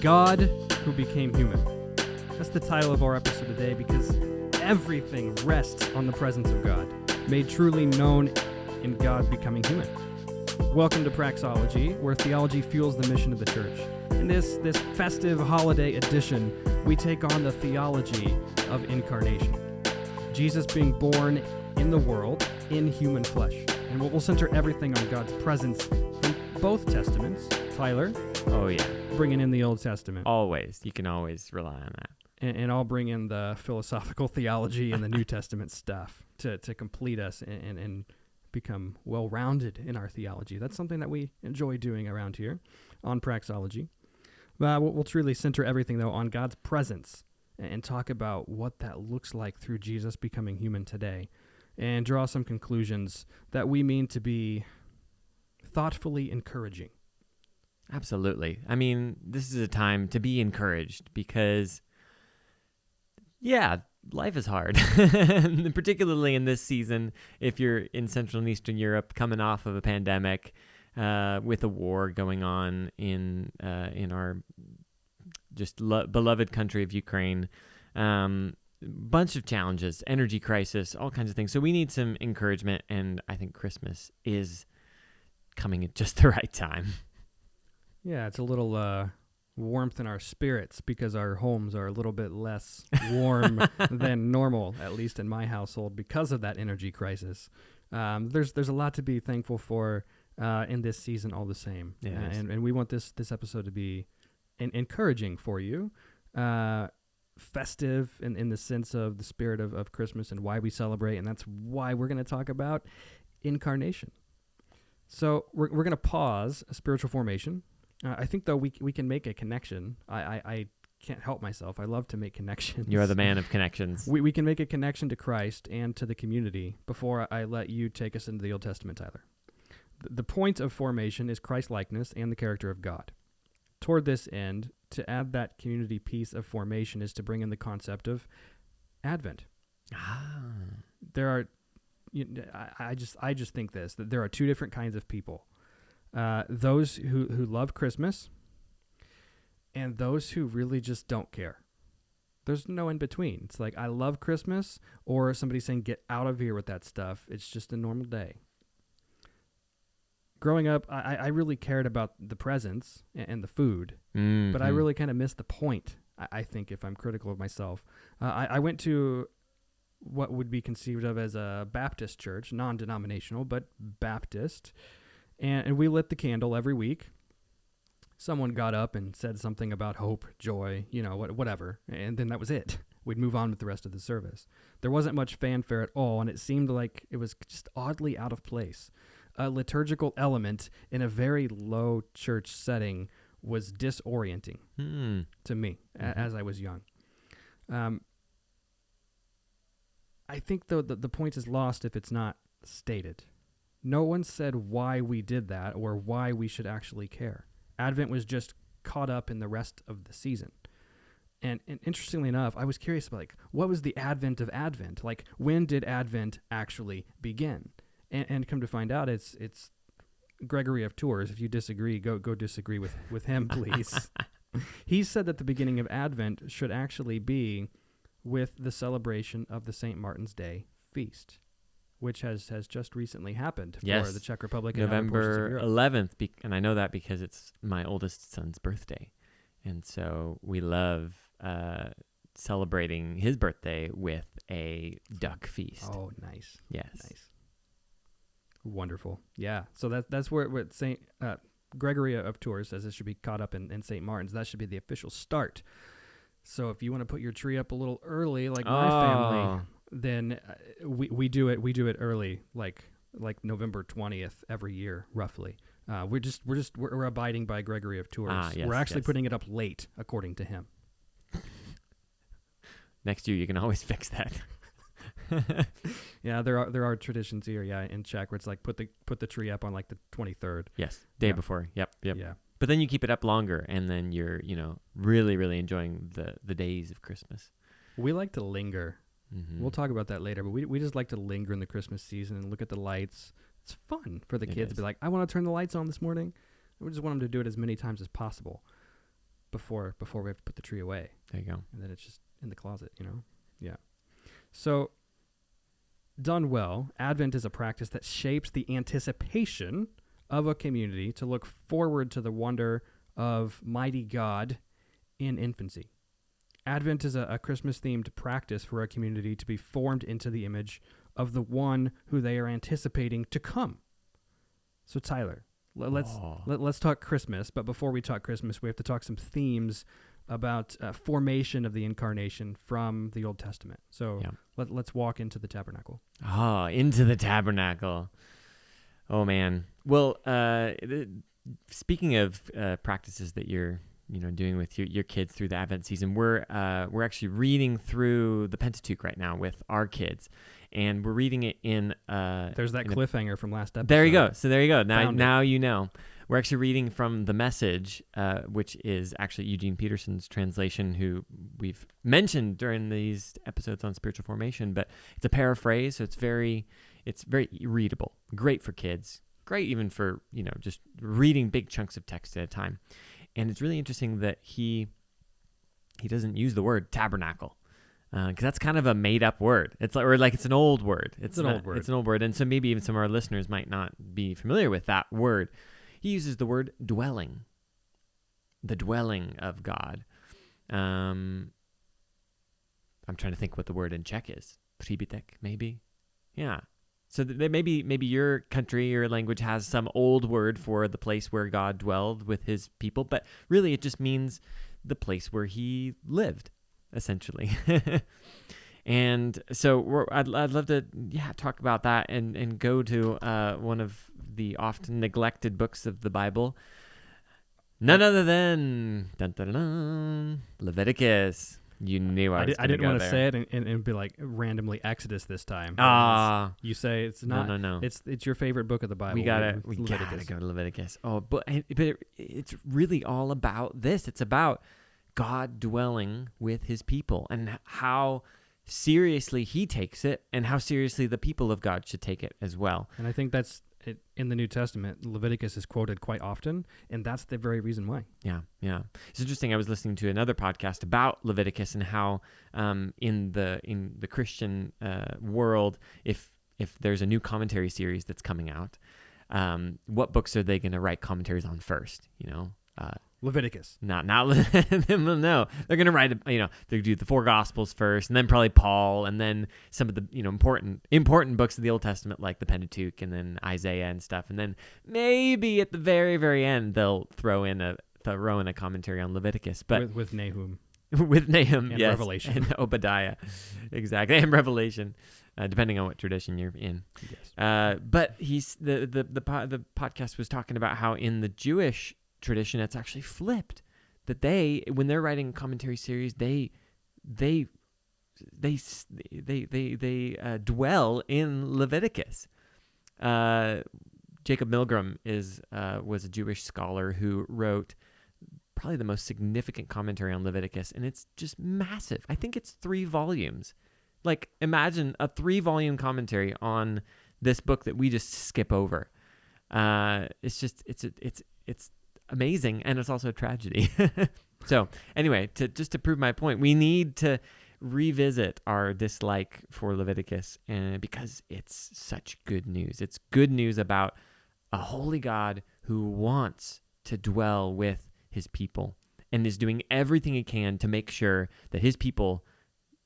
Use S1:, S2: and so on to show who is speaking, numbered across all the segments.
S1: God who became human. That's the title of our episode today because everything rests on the presence of God, made truly known in God becoming human. Welcome to Praxology, where theology fuels the mission of the church. In this festive holiday edition, we take on the theology of Incarnation. Jesus being born in the world in human flesh. And we'll center everything on God's presence from both Testaments. Tyler?
S2: Oh, yeah.
S1: Bringing in the Old Testament.
S2: Always. You can always rely on that.
S1: And I'll bring in the philosophical theology and the New Testament stuff to complete us and become well-rounded in our theology. That's something that we enjoy doing around here on Praxology. We'll truly center everything, though, on God's presence and talk about what that looks like through Jesus becoming human today and draw some conclusions that we mean to be thoughtfully encouraging.
S2: Absolutely. I mean, this is a time to be encouraged because, yeah, life is hard, particularly in this season. If you're in Central and Eastern Europe, coming off of a pandemic, with a war going on in our just beloved country of Ukraine, bunch of challenges, energy crisis, all kinds of things. So we need some encouragement, and I think Christmas is coming at just the right time.
S1: Yeah, it's a little warmth in our spirits because our homes are a little bit less warm than normal, at least in my household, because of that energy crisis. There's a lot to be thankful for in this season all the same.
S2: Yeah,
S1: and we want this episode to be encouraging for you, festive in the sense of the spirit of Christmas and why we celebrate, and that's why we're going to talk about Incarnation. So we're going to pause spiritual formation. I think, though, we can make a connection. I can't help myself. I love to make connections.
S2: You are the man of connections.
S1: We can make a connection to Christ and to the community before I let you take us into the Old Testament, Tyler. The point of formation is Christ-likeness and the character of God. Toward this end, to add that community piece of formation is to bring in the concept of Advent. There are, I just think this, that there are two different kinds of people. Those who love Christmas and those who really just don't care. There's no in between. It's like, I love Christmas, or somebody saying, get out of here with that stuff. It's just a normal day. Growing up, I really cared about the presents and the food, but I really kind of missed the point, I think, if I'm critical of myself. I went to what would be conceived of as a Baptist church, non-denominational, but Baptist, and we lit the candle every week. Someone got up and said something about hope, joy, whatever, and then that was it. We'd move on with the rest of the service. There wasn't much fanfare at all, and it seemed like it was just oddly out of place. A liturgical element in a very low church setting was disorienting to me as I was young. I think, though, the point is lost if it's not stated. No one said why we did that or why we should actually care. Advent was just caught up in the rest of the season. And interestingly enough, I was curious about, what was the advent of Advent? When did Advent actually begin? And come to find out, it's Gregory of Tours. If you disagree, go disagree with him, please. He said that the beginning of Advent should actually be with the celebration of the St. Martin's Day feast, which has just recently happened for the Czech Republic and
S2: November 11th, and I know that because it's my oldest son's birthday, and so we love celebrating his birthday with a duck feast.
S1: Oh, nice.
S2: Yes.
S1: Nice. Wonderful. Yeah. So that's where St. Gregory of Tours says it should be caught up in St. Martin's. That should be the official start. So if you want to put your tree up a little early, like my family, then we do it early, like November 20th every year, roughly. We're abiding by Gregory of Tours.
S2: Yes,
S1: we're actually putting it up late, according to him.
S2: Next year, you can always fix that.
S1: Yeah, there are traditions here, in Czech, where it's like put the tree up on the 23rd.
S2: Yes, day before. Yep.
S1: Yeah.
S2: But then you keep it up longer, and then you're really, really enjoying the days of Christmas.
S1: We like to linger.
S2: Mm-hmm.
S1: We'll talk about that later, but we just like to linger in the Christmas season and look at the lights. It's fun for the kids to be like, I want to turn the lights on this morning. We just want them to do it as many times as possible. before we have to put the tree away.
S2: There you go.
S1: And then it's just in the closet, Yeah. So, done well, Advent is a practice that shapes the anticipation of a community to look forward to the wonder of mighty God in infancy. Advent is a Christmas-themed practice for a community to be formed into the image of the one who they are anticipating to come. So, Tyler, let's talk Christmas, but before we talk Christmas, we have to talk some themes about formation of the Incarnation from the Old Testament. So let's walk into the tabernacle.
S2: Into the tabernacle. Oh, man. Well, speaking of practices that you're doing with your kids through the Advent season, we're actually reading through the Pentateuch right now with our kids, and we're reading it in.
S1: There's that cliffhanger from last episode.
S2: There you go. So there you go. Now you know. We're actually reading from the Message, which is actually Eugene Peterson's translation, who we've mentioned during these episodes on spiritual formation. But it's a paraphrase, so it's very readable. Great for kids. Great even for just reading big chunks of text at a time. And it's really interesting that he doesn't use the word tabernacle, because that's kind of a made-up word. It's it's an old word. It's an old word. It's an old word, and so maybe even some of our listeners might not be familiar with that word. He uses the word dwelling, the dwelling of God. I'm trying to think what the word in Czech is. Příbytek, maybe? Yeah. So maybe your country, your language has some old word for the place where God dwelled with his people, but really it just means the place where he lived, essentially. And so I'd love to talk about that and go to one of the often neglected books of the Bible. None other than Leviticus. You knew I
S1: didn't want to say it and be like randomly Exodus this time. You say it's not.
S2: No.
S1: It's your favorite book of the Bible.
S2: We gotta go to Leviticus. But it's really all about this. It's about God dwelling with his people and how seriously he takes it and how seriously the people of God should take it as well.
S1: And I think that's it, in the New Testament, Leviticus is quoted quite often, and that's the very reason why.
S2: Yeah. It's interesting. I was listening to another podcast about Leviticus and how in the Christian world, if there's a new commentary series that's coming out, what books are they going to write commentaries on first?
S1: Leviticus.
S2: Not no. They're going to write, they do the 4 Gospels first, and then probably Paul, and then some of the, important books of the Old Testament, like the Pentateuch, and then Isaiah and stuff. And then maybe at the very, very end, they'll throw in a commentary on Leviticus. But
S1: with Nahum.
S2: With Nahum,
S1: and
S2: yes.
S1: Revelation.
S2: And Obadiah. Exactly. And Revelation, depending on what tradition you're in. Yes. But the podcast was talking about how in the Jewish tradition, it's actually flipped, that when they're writing a commentary series, they dwell in Leviticus. Jacob Milgrom was a Jewish scholar who wrote probably the most significant commentary on Leviticus, and it's just massive. I think it's 3 volumes. Like, imagine a 3-volume commentary on this book that we just skip over. It's amazing, and it's also a tragedy. So anyway, to prove my point, we need to revisit our dislike for Leviticus, because it's such good news. It's good news about a holy God who wants to dwell with his people and is doing everything he can to make sure that his people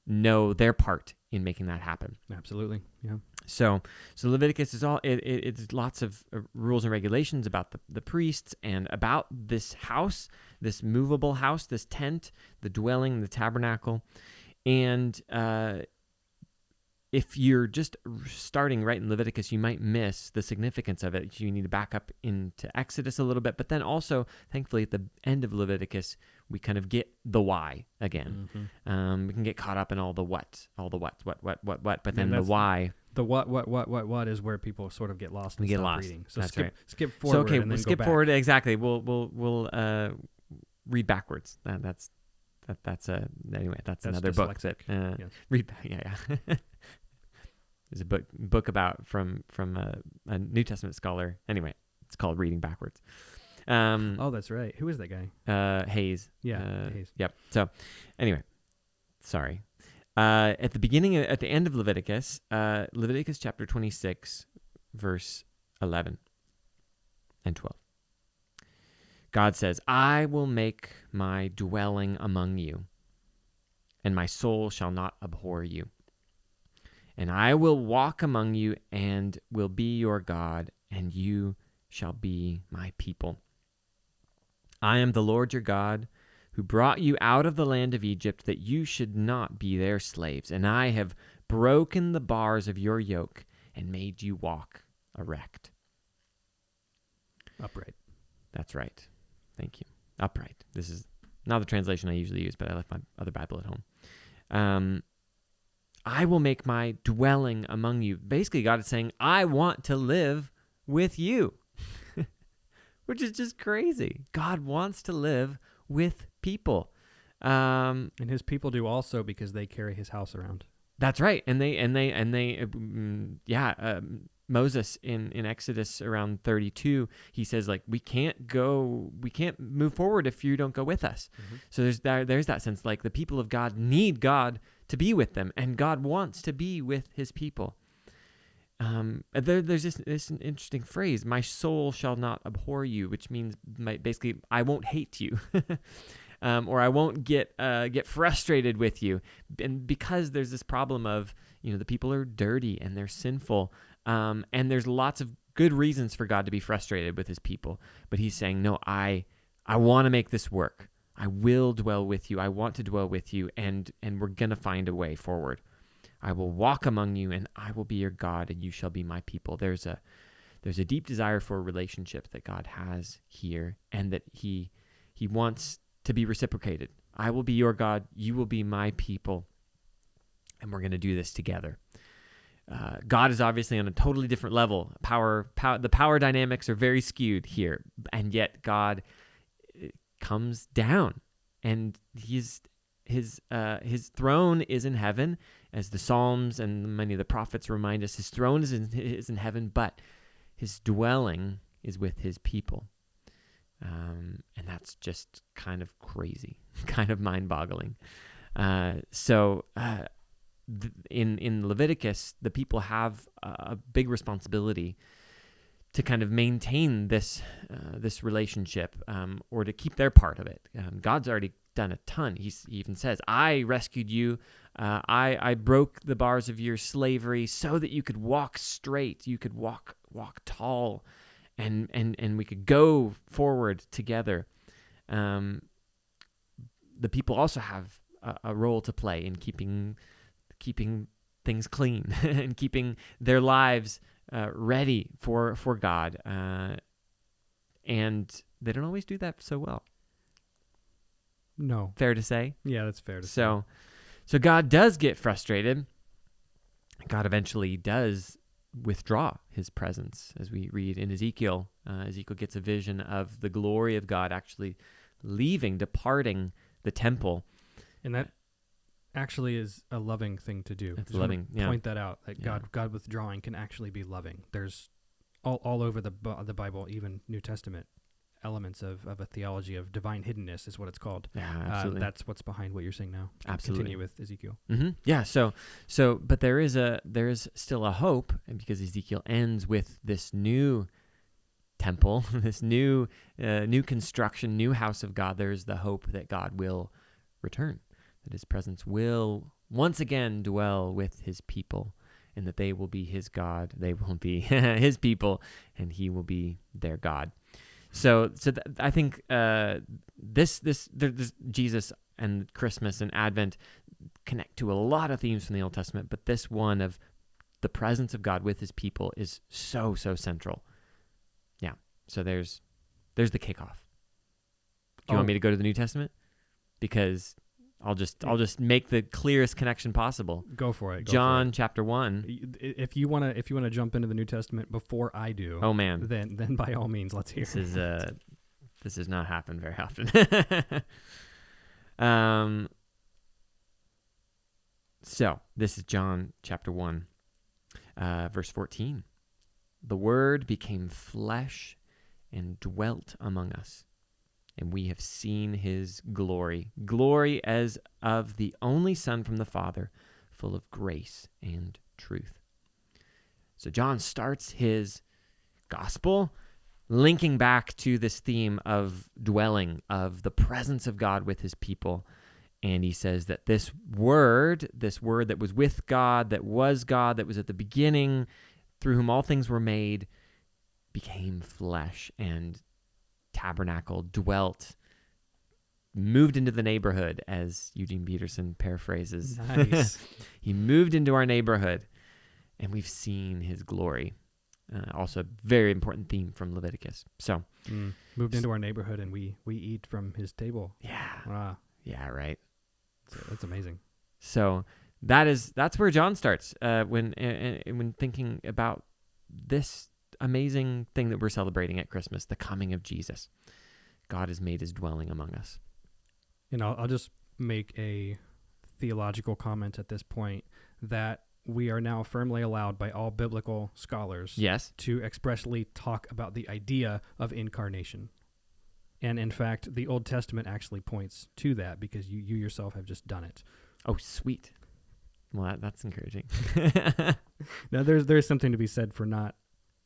S2: know their part in making that happen.
S1: Absolutely, yeah.
S2: So Leviticus is it's lots of rules and regulations about the priests and about this house, this movable house, this tent, the dwelling, the tabernacle. And if you're just starting right in Leviticus, you might miss the significance of it. You need to back up into Exodus a little bit, but then also, thankfully, at the end of Leviticus, we kind of get the why again. Mm-hmm. We can get caught up in all the what, but then the why.
S1: The what is where people sort of get lost and stop reading. So
S2: that's right.
S1: Skip forward.
S2: So
S1: and then
S2: skip
S1: go back.
S2: forward. Exactly. We'll read backwards. That's anyway. That's another book that
S1: yes.
S2: Read back. Yeah. There's a book about from a New Testament scholar. Anyway, it's called Reading Backwards.
S1: Oh, that's right. Who is that guy?
S2: Hayes.
S1: Yeah, Hayes.
S2: Yep. So, anyway, sorry. At the end of Leviticus, Leviticus chapter 26, verse 11 and 12. God says, I will make my dwelling among you, and my soul shall not abhor you. And I will walk among you and will be your God, and you shall be my people. I am the Lord your God, who brought you out of the land of Egypt, that you should not be their slaves. And I have broken the bars of your yoke and made you walk erect.
S1: Upright.
S2: That's right. Thank you. Upright. This is not the translation I usually use, but I left my other Bible at home. I will make my dwelling among you. Basically, God is saying, I want to live with you, which is just crazy. God wants to live with people.
S1: And his people do also, because they carry his house around.
S2: That's right. Moses in Exodus around 32, he says, like, we can't move forward if you don't go with us. Mm-hmm. So there's that sense, like, the people of God need God to be with them, and God wants to be with his people. There's this interesting phrase, my soul shall not abhor you, which means basically I won't hate you. Or I won't get frustrated with you. And because there's this problem of, the people are dirty and they're sinful, and there's lots of good reasons for God to be frustrated with his people. But he's saying, no, I want to make this work. I will dwell with you. I want to dwell with you, and we're going to find a way forward. I will walk among you, and I will be your God, and you shall be my people. There's a deep desire for a relationship that God has here, and that he wants to be reciprocated. I will be your God, you will be my people, and we're going to do this together. God is obviously on a totally different level. The power dynamics are very skewed here, and yet God comes down, and his throne is in heaven, as the Psalms and many of the prophets remind us. His throne is in heaven, but his dwelling is with his people. And that's just kind of crazy, kind of mind-boggling. In Leviticus, the people have a big responsibility to kind of maintain this relationship, or to keep their part of it. God's already done a ton. He even says, I rescued you. I broke the bars of your slavery so that you could walk straight. You could walk tall. And we could go forward together. The people also have a role to play in keeping things clean and keeping their lives ready for God. And they don't always do that so well.
S1: No.
S2: Fair to say?
S1: Yeah, that's fair to say.
S2: So God does get frustrated. God eventually does withdraw his presence, as we read in Ezekiel. Ezekiel gets a vision of the glory of God actually departing the temple.
S1: And that actually is a loving thing to do.
S2: It's loving, yeah.
S1: Point that out. That God withdrawing can actually be loving. There's all over the Bible, even New Testament, elements of a theology of divine hiddenness is what it's called.
S2: Yeah, absolutely.
S1: That's what's behind what you're saying now.
S2: Absolutely.
S1: Continue with Ezekiel.
S2: Mm-hmm. Yeah. So, but there is still a hope, and because Ezekiel ends with this new temple, this new construction, new house of God, there is the hope that God will return, that his presence will once again dwell with his people, and that they will be his God, they will be his people, and he will be their God. So I think this Jesus and Christmas and Advent connect to a lot of themes from the Old Testament, but this one of the presence of God with his people is so central. Yeah. So there's the kickoff. Do you want me to go to the New Testament? Because I'll just make the clearest connection possible.
S1: Go for it.
S2: John chapter 1.
S1: If you want to jump into the New Testament before I do,
S2: oh man,
S1: then by all means, let's hear.
S2: This does not happen very often. So this is John chapter 1, verse 14. The Word became flesh and dwelt among us. And we have seen his glory, glory as of the only Son from the Father, full of grace and truth. So John starts his gospel linking back to this theme of dwelling, of the presence of God with his people. And he says that this word that was with God, that was at the beginning, through whom all things were made, became flesh and tabernacled, dwelt, moved into the neighborhood, as Eugene Peterson paraphrases.
S1: Nice.
S2: He moved into our neighborhood, and we've seen his glory. Also a very important theme from Leviticus. So
S1: moved into our neighborhood, and we eat from his table.
S2: Yeah.
S1: Wow.
S2: Yeah, right.
S1: So that's amazing.
S2: So that's where John starts when thinking about this amazing thing that we're celebrating at Christmas, the coming of Jesus. God has made his dwelling among us.
S1: And I'll just make a theological comment at this point that we are now firmly allowed by all biblical scholars to expressly talk about the idea of incarnation. And in fact, the Old Testament actually points to that because you yourself have just done it.
S2: Oh, sweet. Well, that's encouraging.
S1: Now, there's something to be said for not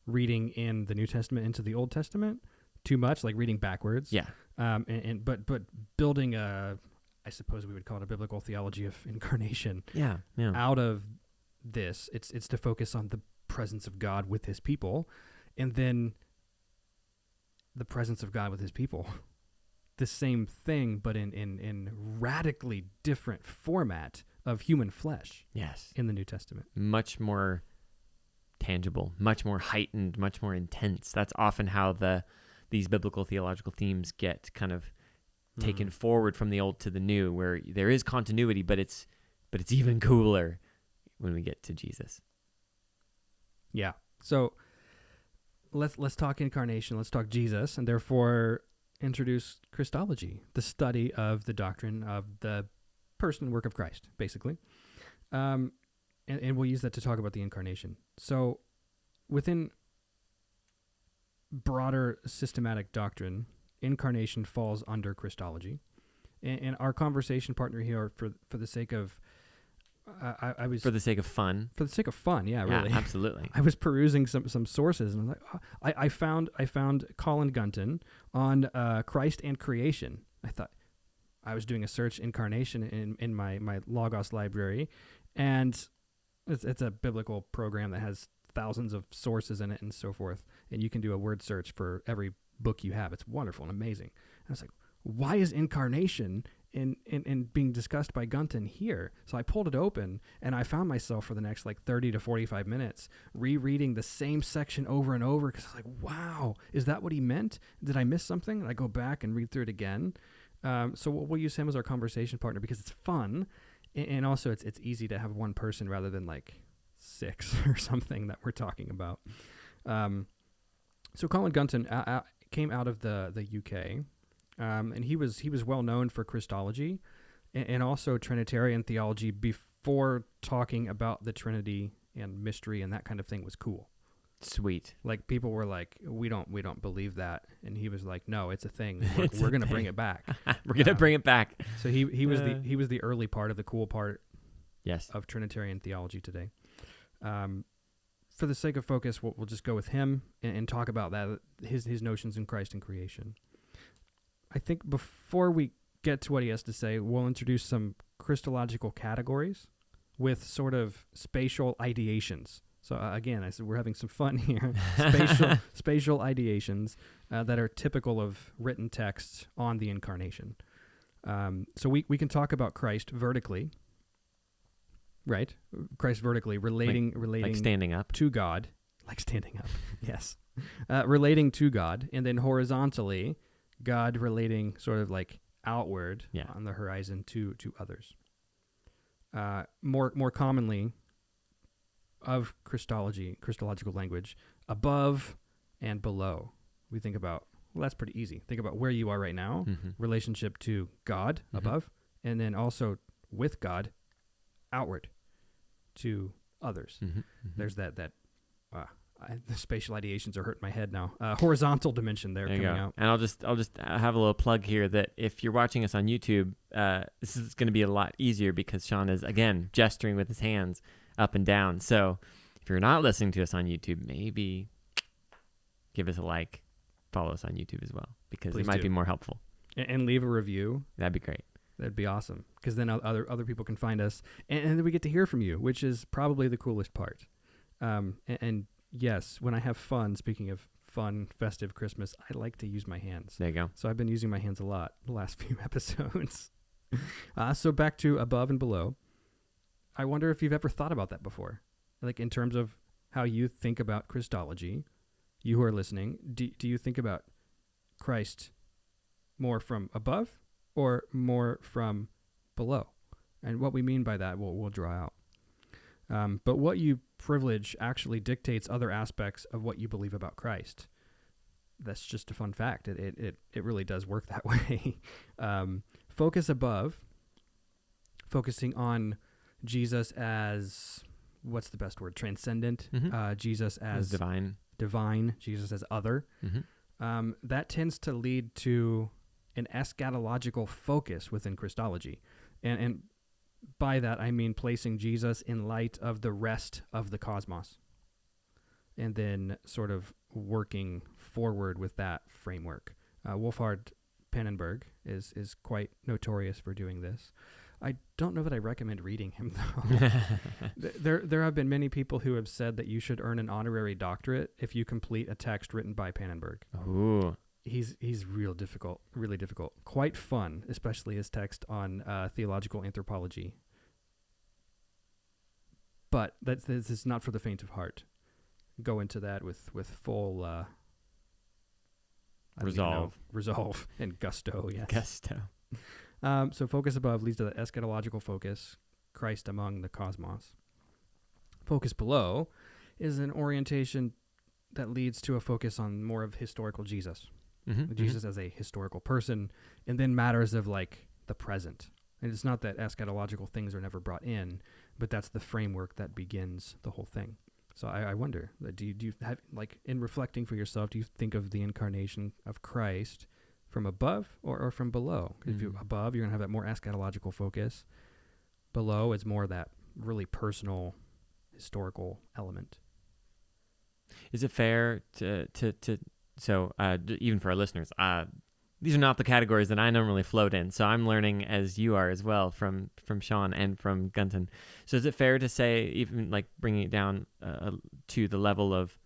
S1: reading in the New Testament into the Old Testament too much, like reading backwards.
S2: Yeah.
S1: But building I suppose we would call it a biblical theology of incarnation.
S2: Yeah.
S1: Out of this, it's to focus on the presence of God with his people, and then the presence of God with his people. The same thing, but in radically different format of human flesh.
S2: Yes.
S1: In the New Testament.
S2: Much more tangible, much more heightened, much more intense. That's often how these biblical theological themes get kind of taken forward from the old to the new, where there is continuity, but it's even cooler when we get to Jesus.
S1: Yeah. So let's talk incarnation, let's talk Jesus, and therefore introduce Christology, the study of the doctrine of the person and work of Christ, basically. And we'll use that to talk about the incarnation. So within broader systematic doctrine, incarnation falls under Christology. And our conversation partner here, for the sake of I was
S2: for the sake of fun.
S1: For the sake of fun, yeah, really.
S2: Yeah, absolutely.
S1: I was perusing some sources, and I was like, I found Colin Gunton on Christ and creation. I thought I was doing a search incarnation in my Logos library, and it's a biblical program that has thousands of sources in it and so forth, and you can do a word search for every book you have. It's wonderful and amazing. And I was like, why is incarnation in being discussed by Gunton here? So I pulled it open, and I found myself for the next 30 to 45 minutes rereading the same section over and over, because I was like, wow, is that what he meant? Did I miss something? And I go back and read through it again. So we'll use him as our conversation partner because it's fun, and also it's easy to have one person rather than 6 or something that we're talking about. So Colin Gunton came out of the UK. And he was well known for Christology and also Trinitarian theology before talking about the Trinity and mystery and that kind of thing was cool.
S2: Sweet.
S1: People were like, we don't believe that, and he was like, no, it's a thing. We're going to bring it back.
S2: We're going to bring it back.
S1: So he was the early part of the cool part.
S2: Yes.
S1: Of Trinitarian theology today. For the sake of focus, we'll just go with him and talk about that, his notions in Christ and creation. I think before we get to what he has to say, we'll introduce some Christological categories with sort of spatial ideations. So again, I said we're having some fun here. Spatial ideations that are typical of written texts on the incarnation. So we can talk about Christ vertically, right? Christ vertically, relating
S2: like standing up
S1: to God, like standing up. Yes, relating to God, and then horizontally, God relating sort of outward on the horizon to others. More commonly, of Christological language, above and below. We think about, that's pretty easy. Think about where you are right now, relationship to God above, and then also with God outward to others. There's that The spatial ideations are hurting my head now. Horizontal dimension there coming out.
S2: And I'll just have a little plug here that if you're watching us on YouTube, this is going to be a lot easier because Sean is, again, gesturing with his hands up and down. So if you're not listening to us on YouTube, maybe give us a like, follow us on YouTube as well, because it might be more helpful.
S1: And leave a review.
S2: That'd be great.
S1: That'd be awesome, because then other people can find us, and then we get to hear from you, which is probably the coolest part. And yes, when I have fun, speaking of fun, festive Christmas, I like to use my hands.
S2: There you go.
S1: So I've been using my hands a lot the last few episodes. So back to above and below. I wonder if you've ever thought about that before, like in terms of how you think about Christology. You who are listening, do you think about Christ more from above or more from below? And what we mean by that, we'll draw out. But what you privilege actually dictates other aspects of what you believe about Christ. That's just a fun fact. It really does work that way. Focus above, focusing on Jesus as, what's the best word? Transcendent. Jesus as divine. Jesus as other. That tends to lead to an eschatological focus within Christology. And by that, I mean placing Jesus in light of the rest of the cosmos, and then sort of working forward with that framework. Wolfhard Pannenberg is quite notorious for doing this. I don't know that I recommend reading him, though. There have been many people who have said that you should earn an honorary doctorate if you complete a text written by Pannenberg.
S2: Ooh.
S1: He's really difficult. Quite fun, especially his text on theological anthropology. But this is not for the faint of heart. Go into that with full resolve and gusto. Yes,
S2: gusto.
S1: So focus above leads to the eschatological focus, Christ among the cosmos. Focus below is an orientation that leads to a focus on more of historical Jesus. Jesus as a historical person, and then matters of like the present. And it's not that eschatological things are never brought in, but that's the framework that begins the whole thing. So I wonder, do you have, like, in reflecting for yourself, do you think of the incarnation of Christ from above or from below? Because if you're above, you're going to have that more eschatological focus. Below is more that really personal, historical element.
S2: Is it fair to so even for our listeners, these are not the categories that I normally float in. So I'm learning as you are as well from Sean and from Gunton. So is it fair to say, even like bringing it down to the level of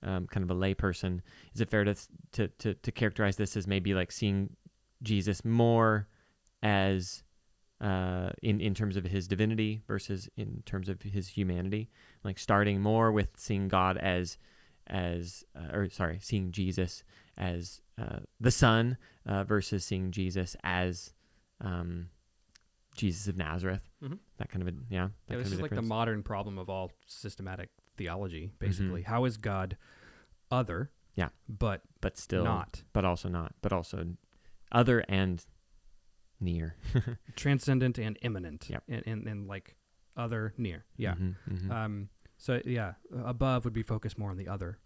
S2: kind of a lay person, is it fair to characterize this as maybe like seeing Jesus more as in terms of his divinity versus in terms of his humanity, like starting more with seeing God seeing Jesus as the Son versus seeing Jesus as Jesus of Nazareth. That kind of
S1: this is like the modern problem of all systematic theology, basically. How is God other?
S2: Yeah,
S1: but
S2: still
S1: not,
S2: but also other and near,
S1: transcendent and immanent.
S2: Yep.
S1: and like other, near. Yeah. So yeah, above would be focused more on the other,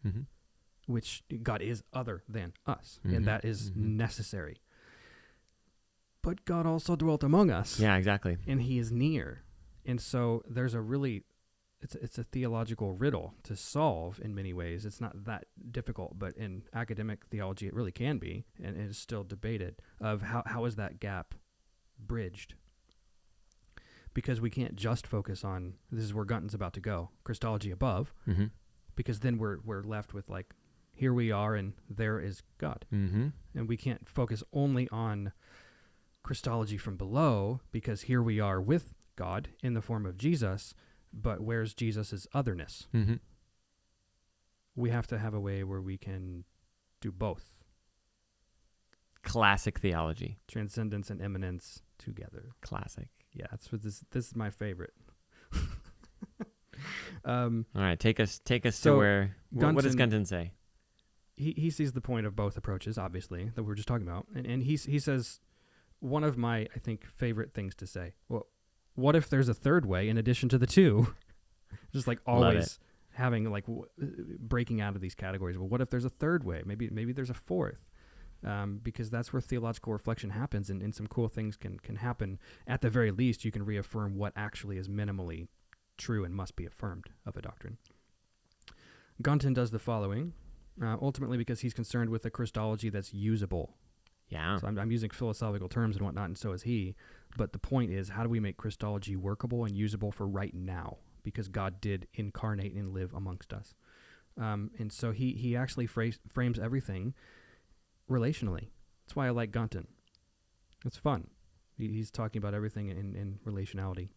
S1: which God is other than us, and that is necessary. But God also dwelt among us.
S2: Yeah, exactly.
S1: And he is near. And so there's it's a theological riddle to solve in many ways. It's not that difficult, but in academic theology it really can be, and it is still debated, of how is that gap bridged? Because we can't just focus on, this is where Gunton's about to go, Christology above, because then we're left with like, here we are and there is God. And we can't focus only on Christology from below, because here we are with God in the form of Jesus, but where's Jesus' otherness? We have to have a way where we can do both.
S2: Classic theology.
S1: Transcendence and immanence together.
S2: Classic.
S1: Yeah, that's what this is my favorite.
S2: All right, take us to where. Gunton, what does Gunton say?
S1: He sees the point of both approaches, obviously, that we were just talking about, and he says one of my, I think, favorite things to say. Well, what if there's a third way in addition to the two? Just like always having like breaking out of these categories. Well, what if there's a third way? Maybe there's a fourth, because that's where theological reflection happens, and some cool things can happen. At the very least, you can reaffirm what actually is minimally true and must be affirmed of a doctrine. Gunton does the following, ultimately because he's concerned with a Christology that's usable.
S2: Yeah.
S1: So I'm using philosophical terms and whatnot, and so is he. But the point is, how do we make Christology workable and usable for right now? Because God did incarnate and live amongst us. And so he actually frames everything relationally. That's why I like Gunton. It's fun. He's talking about everything in relationality.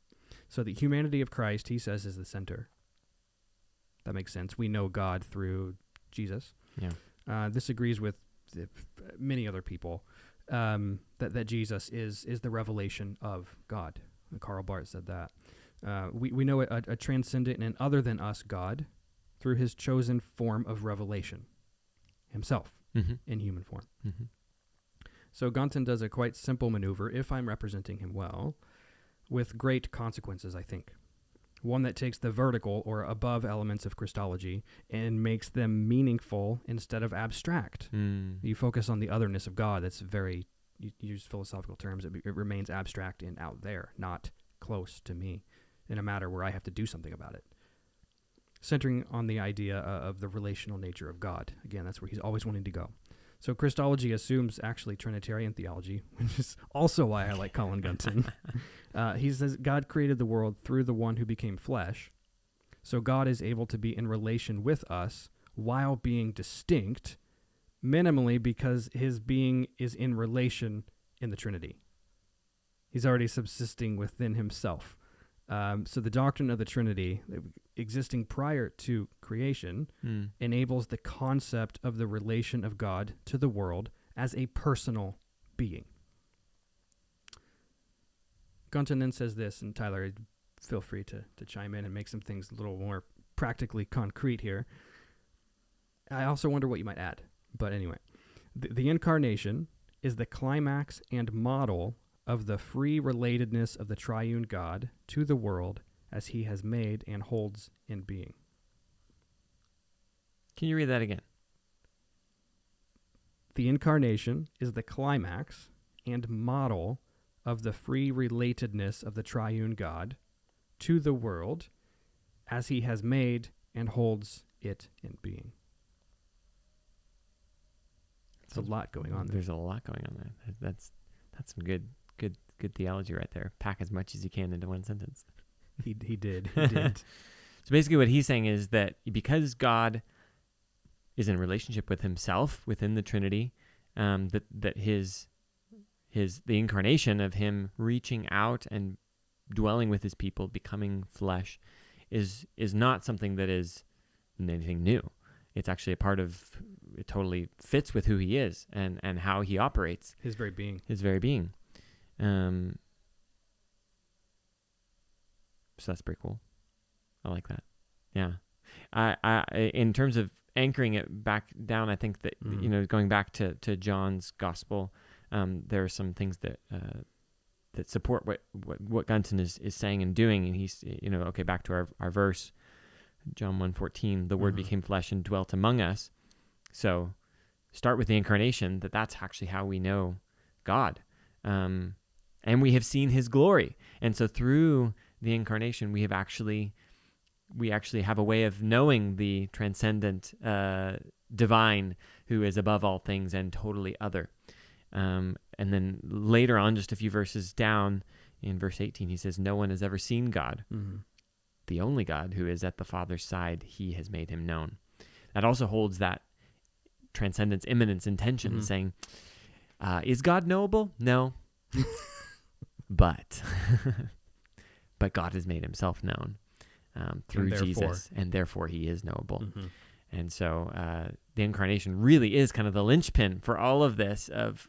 S1: So the humanity of Christ, he says, is the center. That makes sense. We know God through Jesus.
S2: Yeah.
S1: This agrees with many other people, that Jesus is the revelation of God. Karl Barth said that. We know a transcendent and other than us God through his chosen form of revelation, himself in human form.
S2: Mm-hmm.
S1: So Gunton does a quite simple maneuver, if I'm representing him well, with great consequences, I think. One that takes the vertical or above elements of Christology and makes them meaningful instead of abstract. You focus on the otherness of God. That's very, you use philosophical terms, it remains abstract and out there, not close to me in a matter where I have to do something about it. Centering on the idea of the relational nature of God. Again, that's where he's always wanting to go. So Christology assumes actually Trinitarian theology, which is also why I like Colin Gunton. He says God created the world through the one who became flesh. So God is able to be in relation with us while being distinct, minimally because his being is in relation in the Trinity. He's already subsisting within himself. So the doctrine of the Trinity, existing prior to creation, enables the concept of the relation of God to the world as a personal being. Gunton then says this, and Tyler, feel free to chime in and make some things a little more practically concrete here. I also wonder what you might add. But anyway, the Incarnation is the climax and model of the free relatedness of the triune God to the world as he has made and holds in being.
S2: Can you read that again?
S1: The Incarnation is the climax and model of the free relatedness of the triune God to the world as he has made and holds it in being. There's a lot going on there.
S2: There's a lot going on there. That's some good theology right there. Pack as much as you can into one sentence.
S1: He did.
S2: So basically what he's saying is that because God is in relationship with himself within the Trinity, that the incarnation of him reaching out and dwelling with his people, becoming flesh, is not something that is anything new. It's actually a part of, it totally fits with who he is and how he operates.
S1: His very being.
S2: So that's pretty cool. I like that. Yeah. I in terms of anchoring it back down, I think that, going back to John's gospel, there are some things that support what Gunton is saying and doing. And he's, back to our verse, John 1:14, the word became flesh and dwelt among us. So start with the Incarnation, that's actually how we know God. And we have seen his glory. And so through the Incarnation, we actually have a way of knowing the transcendent divine who is above all things and totally other. And then later on, just a few verses down in verse 18, he says, no one has ever seen God. The only God who is at the Father's side, he has made him known. That also holds that transcendence, immanence, intention, saying, is God knowable? No. But God has made himself known through Jesus, and therefore he is knowable. And so the Incarnation really is kind of the linchpin for all of this of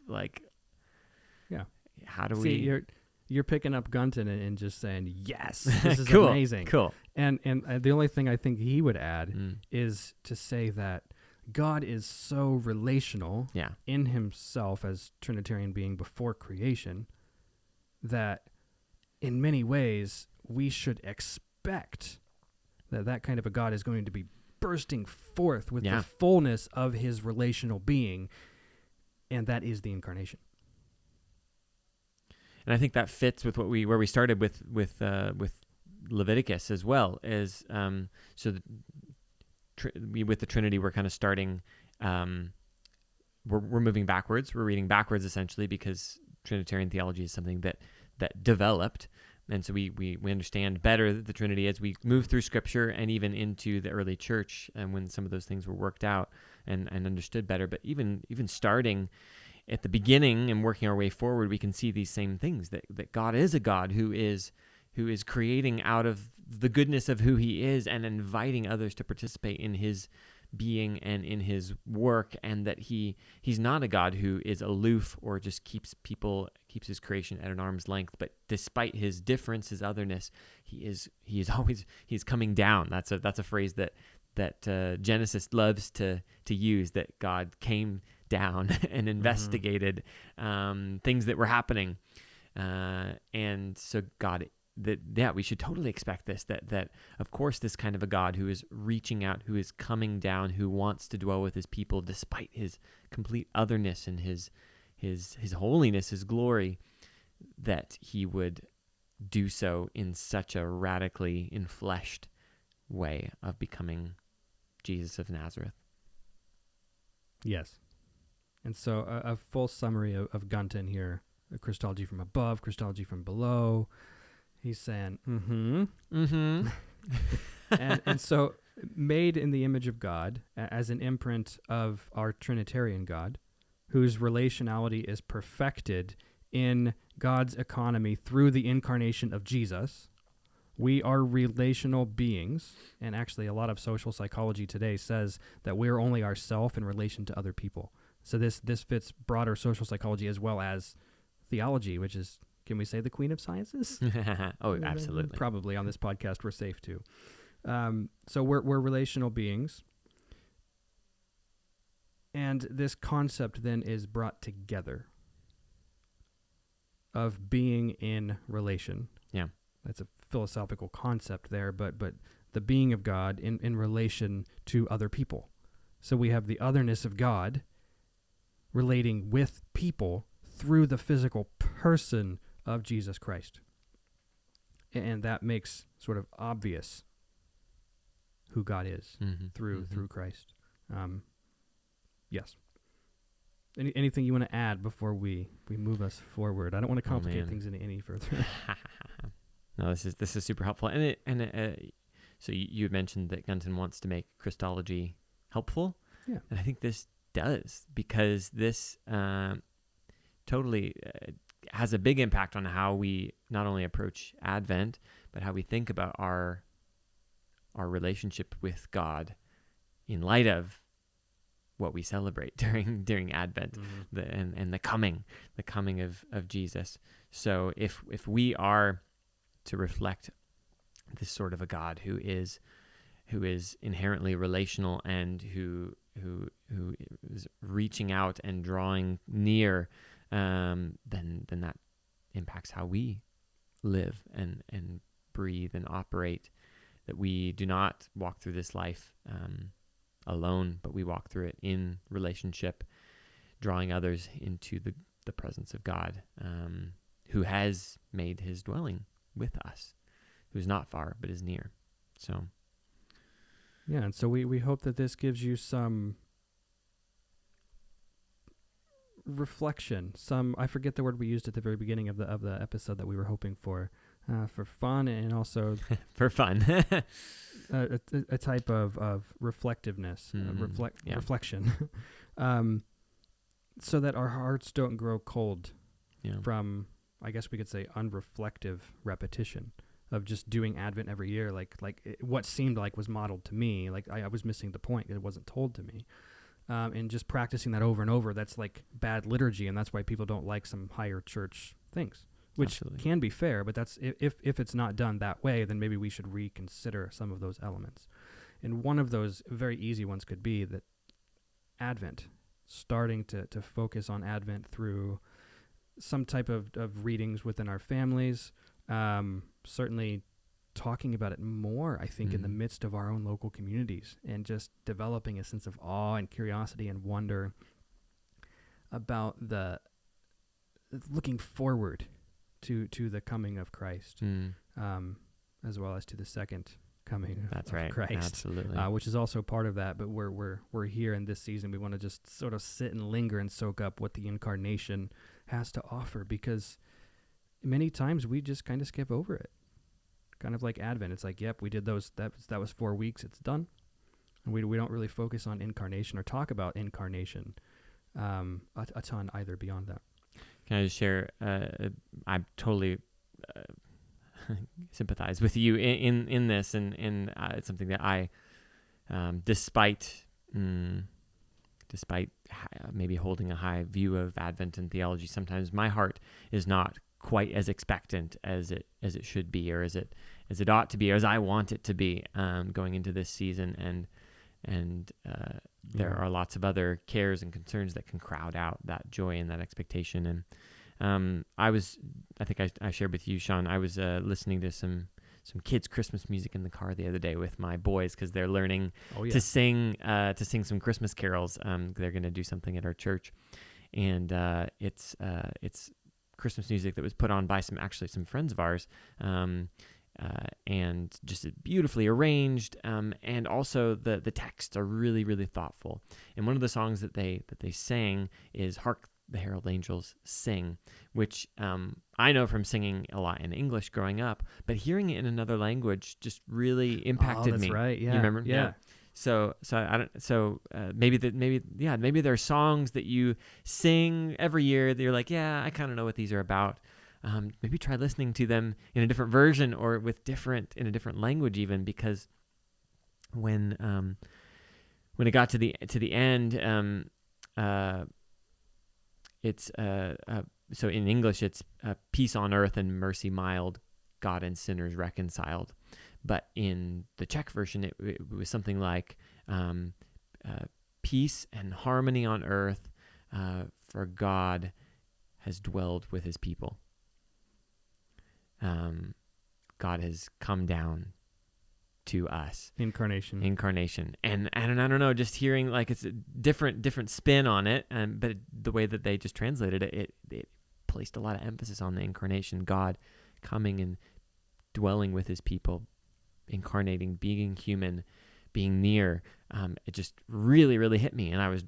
S2: how do we...
S1: You're picking up Gunton and just saying, yes, this is
S2: cool,
S1: amazing.
S2: Cool.
S1: And the only thing I think he would add is to say that God is so relational in himself as Trinitarian being before creation that in many ways we should expect that kind of a God is going to be bursting forth with
S2: Yeah.
S1: the fullness of his relational being, and that is the incarnation.
S2: And I think that fits with where we started with Leviticus as well. As with the Trinity, we're kind of starting. We're moving backwards. We're reading backwards essentially because Trinitarian theology is something that developed, and so we understand better the Trinity as we move through Scripture and even into the early church, and when some of those things were worked out and understood better. But even starting at the beginning and working our way forward, we can see these same things, that God is a God who is creating out of the goodness of who he is and inviting others to participate in his being and in his work, and that he's not a God who is aloof or just keeps his creation at an arm's length, but despite his difference, his otherness, he's coming down. That's a phrase that Genesis loves to use, that God came down and investigated things that were happening, and so God, we should totally expect this, that of course this kind of a God who is reaching out, who is coming down, who wants to dwell with his people despite his complete otherness and his holiness, his glory, that he would do so in such a radically enfleshed way of becoming Jesus of Nazareth.
S1: Yes. And so a full summary of Gunton here, Christology from above, Christology from below. He's saying, and so made in the image of God as an imprint of our Trinitarian God, whose relationality is perfected in God's economy through the incarnation of Jesus. We are relational beings, and actually a lot of social psychology today says that we're only ourself in relation to other people. So this fits broader social psychology as well as theology, which is, can we say, the queen of sciences?
S2: Oh, absolutely.
S1: Probably on this podcast we're safe to. So we're relational beings. And this concept then is brought together of being in relation.
S2: Yeah.
S1: That's a philosophical concept there, but the being of God in relation to other people. So we have the otherness of God relating with people through the physical person of Jesus Christ. And that makes sort of obvious who God is through Christ. Yes. Anything you want to add before we move us forward? I don't want to complicate things any further.
S2: No, this is super helpful. So you had mentioned that Gunton wants to make Christology helpful.
S1: Yeah.
S2: And I think this does, because this totally has a big impact on how we not only approach Advent, but how we think about our relationship with God in light of what we celebrate during Advent, and the coming of Jesus. So if we are to reflect this sort of a God who is inherently relational and who is reaching out and drawing near, then that impacts how we live and breathe and operate. That we do not walk through this life alone, but we walk through it in relationship, drawing others into the presence of God, who has made his dwelling with us, who's not far but is near. So
S1: yeah, and so we hope that this gives you some reflection, I forget the word we used at the very beginning of the episode that we were hoping for fun, and also
S2: for fun,
S1: a type of reflectiveness, reflection, so that our hearts don't grow cold from, I guess we could say, unreflective repetition of just doing Advent every year, like what seemed like was modeled to me, like I was missing the point, it wasn't told to me. And just practicing that over and over, that's like bad liturgy, and that's why people don't like some higher church things, which
S2: Absolutely.
S1: Can be fair, but that's if it's not done that way, then maybe we should reconsider some of those elements. And one of those very easy ones could be that Advent, starting to focus on Advent through some type of readings within our families, certainly talking about it more, I think, in the midst of our own local communities, and just developing a sense of awe and curiosity and wonder about the looking forward to the coming of Christ, as well as to the second coming of Christ.
S2: Absolutely.
S1: Which is also part of that. But we're here in this season. We want to just sort of sit and linger and soak up what the Incarnation has to offer, because many times we just kind of skip over it. Kind of like Advent. It's like, yep, we did those. That was 4 weeks. It's done. And we don't really focus on Incarnation or talk about Incarnation a ton either beyond that.
S2: Can I just share? I totally sympathize with you in this, and it's something that I, despite maybe holding a high view of Advent and theology, sometimes my heart is not quite as expectant as it should be, or as it ought to be, or as I want it to be, going into this season, and there are lots of other cares and concerns that can crowd out that joy and that expectation. And I think I shared with you, Sean, I was listening to some kids' Christmas music in the car the other day with my boys, because they're learning to sing some Christmas carols. They're going to do something at our church, and it's Christmas music that was put on by some friends of ours, and just beautifully arranged, and also the texts are really, really thoughtful. And one of the songs that they sang is "Hark the Herald Angels Sing," which I know from singing a lot in English growing up, but hearing it in another language just really impacted me.
S1: That's right. Yeah.
S2: You remember?
S1: Yeah.
S2: So maybe there are songs that you sing every year that you're like, yeah, I kind of know what these are about. Maybe try listening to them in a different version, or in a different language even, because when it got to the end, it's so in English it's peace on earth and mercy mild, God and sinners reconciled. But in the Czech version, it was something like peace and harmony on earth, for God has dwelled with his people. God has come down to us.
S1: Incarnation.
S2: And I don't know, just hearing like it's a different spin on it, but the way that they just translated it placed a lot of emphasis on the Incarnation, God coming and dwelling with his people, incarnating, being human, being near. It just really, really hit me. And I was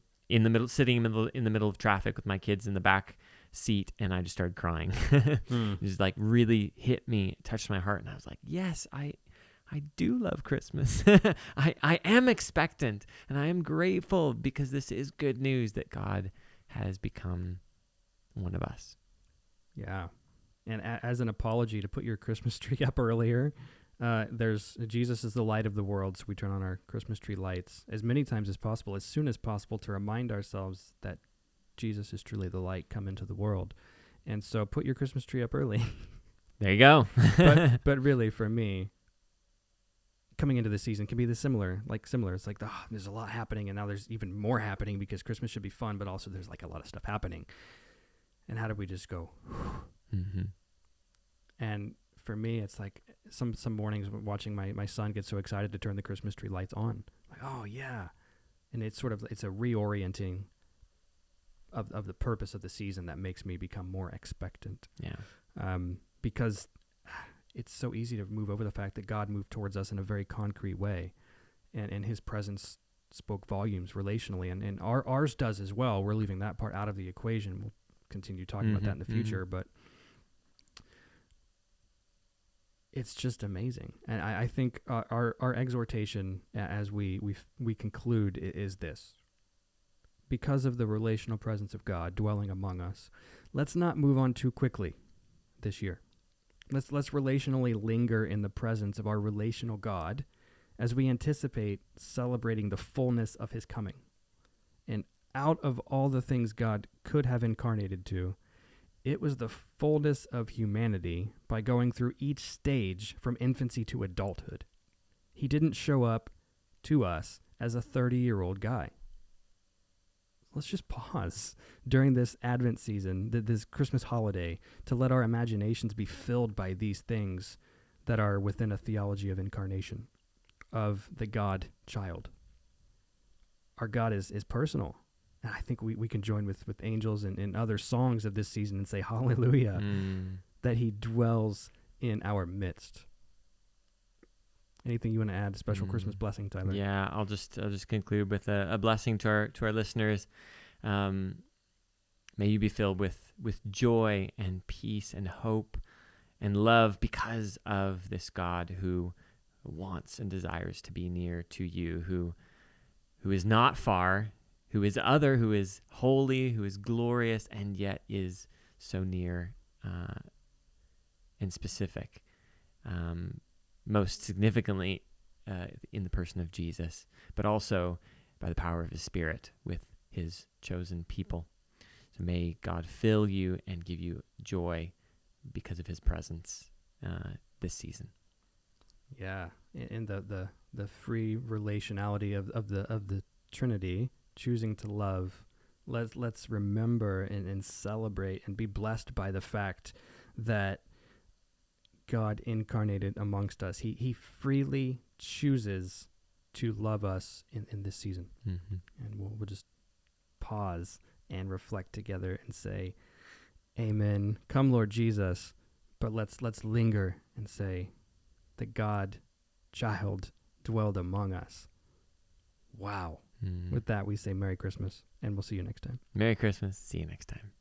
S2: sitting in the middle of traffic with my kids in the back seat, and I just started crying. It just like really hit me, touched my heart. And I was like, yes, I do love Christmas. I am expectant, and I am grateful, because this is good news that God has become one of us.
S1: Yeah. And as an apology to put your Christmas tree up earlier, there's Jesus is the light of the world, so we turn on our Christmas tree lights as many times as possible, as soon as possible, to remind ourselves that Jesus is truly the light come into the world. And so put your Christmas tree up early.
S2: There you go.
S1: but really, for me, coming into the season can be similar. It's like, there's a lot happening, and now there's even more happening, because Christmas should be fun, but also there's like a lot of stuff happening. And how do we just go?
S2: Mm-hmm.
S1: And for me, it's like some mornings watching my son get so excited to turn the Christmas tree lights on. Like, oh yeah. And it's a reorienting of the purpose of the season that makes me become more expectant.
S2: Yeah.
S1: Because it's so easy to move over the fact that God moved towards us in a very concrete way, and his presence spoke volumes relationally, and ours does as well. We're leaving that part out of the equation. We'll continue talking about that in the future, but it's just amazing. And I think our exhortation as we conclude is this: because of the relational presence of God dwelling among us, let's not move on too quickly this year. Let's relationally linger in the presence of our relational God as we anticipate celebrating the fullness of his coming. And out of all the things God could have incarnated to, it was the fullness of humanity by going through each stage from infancy to adulthood. He didn't show up to us as a 30-year-old guy. Let's just pause during this Advent season, this Christmas holiday, to let our imaginations be filled by these things that are within a theology of incarnation, of the God child. Our God is personal. And I think we can join with angels and other songs of this season and say, hallelujah, that he dwells in our midst. Anything you want to add? Special Christmas blessing, Tyler?
S2: Yeah, I'll just conclude with a blessing to our listeners. May you be filled with joy and peace and hope and love because of this God who wants and desires to be near to you, who is not far, who is other, who is holy, who is glorious, and yet is so near and specific. Most significantly in the person of Jesus, but also by the power of his Spirit with his chosen people. So may God fill you and give you joy because of his presence this season.
S1: Yeah, and the free relationality of the Trinity, choosing to love. Let's remember and celebrate and be blessed by the fact that God incarnated amongst us. He freely chooses to love us in this season. Mm-hmm. And we'll just pause and reflect together and say, Amen. Come, Lord Jesus. But let's linger and say, the God child dwelled among us. Wow. With that, we say Merry Christmas, and we'll see you next time.
S2: Merry Christmas. See you next time.